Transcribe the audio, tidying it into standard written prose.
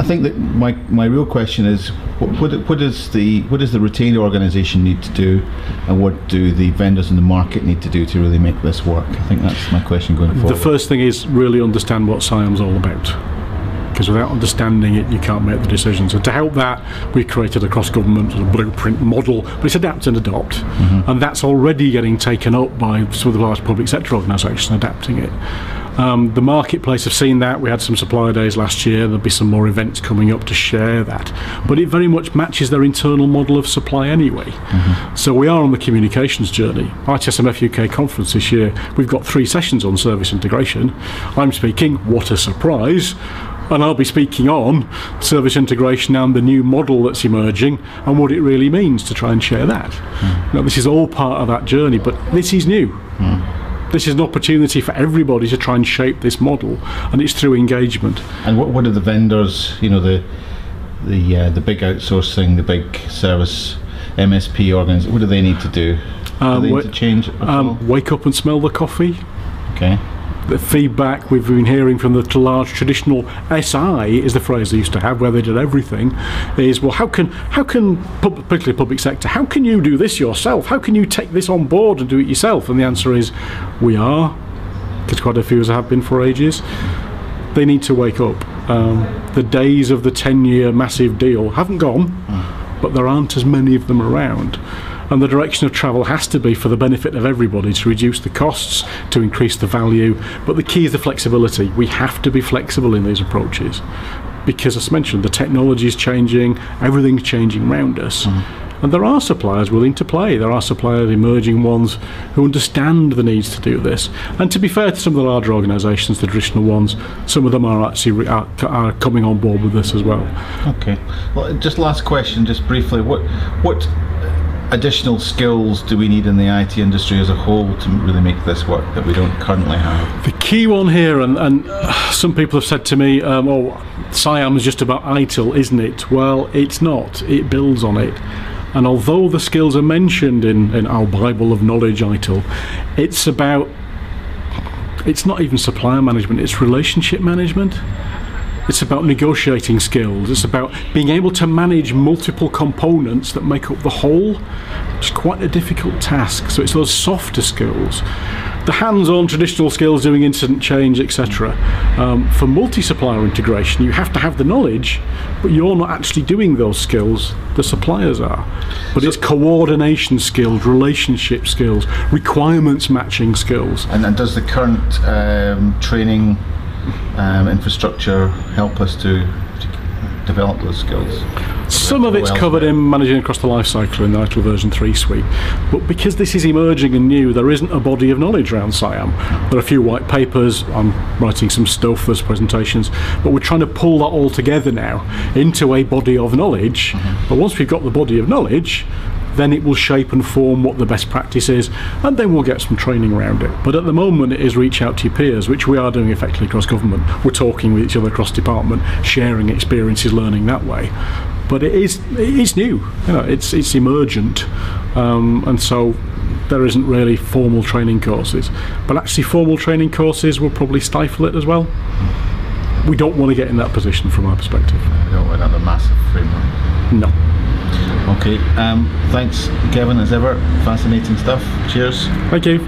think that my real question is, what does the retained organisation need to do, and what do the vendors in the market need to do to really make this work? I think that's my question going forward. The first thing is really understand what SIAM's all about, because without understanding it you can't make the decisions. And to help that, we created a cross-government sort of blueprint model, but it's adapt and adopt, and that's already getting taken up by some of the large public sector organisations adapting it. The marketplace have seen that. We had some supplier days last year. There'll be some more events coming up to share that, but it very much matches their internal model of supply anyway. So we are on the communications journey. ITSMF UK conference this year, we've got 3 sessions on service integration. I'm speaking, what a surprise, and I'll be speaking on service integration and the new model that's emerging and what it really means to try and share that. Now, this is all part of that journey, but this is new. This is an opportunity for everybody to try and shape this model, and it's through engagement. And what are the vendors, you know, the big outsourcing, the big service MSP organizations, what do they need to do? Do they need to change it at all? Wake up and smell the coffee. Okay. The feedback we've been hearing from the large traditional SI, is the phrase they used to have, where they did everything, is, well, how can particularly public sector, how can you do this yourself? How can you take this on board and do it yourself? And the answer is, we are, because quite a few have been for ages. They need to wake up. The days of the 10-year massive deal haven't gone, but there aren't as many of them around. And the direction of travel has to be for the benefit of everybody, to reduce the costs, to increase the value. But the key is the flexibility. We have to be flexible in these approaches, because, as mentioned, the technology is changing, everything's changing around us. And there are suppliers willing to play. There are suppliers, emerging ones, who understand the needs to do this. And to be fair to some of the larger organisations, the traditional ones, some of them are actually are coming on board with this as well. Okay. Well, just last question, just briefly, what additional skills do we need in the IT industry as a whole to really make this work that we don't currently have? The key one here, and some people have said to me, oh, SIAM is just about ITIL, isn't it? Well, it's not. It builds on it. And although the skills are mentioned in our Bible of knowledge, ITIL, it's not even supplier management, it's relationship management. It's about negotiating skills. It's about being able to manage multiple components that make up the whole, which is quite a difficult task. So it's those softer skills. The hands-on traditional skills, doing incident change, etc. For multi-supplier integration, you have to have the knowledge, but you're not actually doing those skills, the suppliers are. But it's coordination skills, relationship skills, requirements matching skills. And does the current training infrastructure help us to develop those skills? Some of it's covered in managing across the life cycle in the ITIL version 3 suite, but because this is emerging and new, there isn't a body of knowledge around SIAM. There are a few white papers, I'm writing some stuff, there's presentations, but we're trying to pull that all together now into a body of knowledge. But once we've got the body of knowledge, then it will shape and form what the best practice is, and then we'll get some training around it. But at the moment it is reach out to your peers, which we are doing effectively across government. We're talking with each other across department, sharing experiences, learning that way. But it is new, you know, it's emergent, and so there isn't really formal training courses. But actually formal training courses will probably stifle it as well. We don't want to get in that position from our perspective. We don't want another massive framework. No. Okay, thanks Kevin, as ever, fascinating stuff. Cheers. Thank you.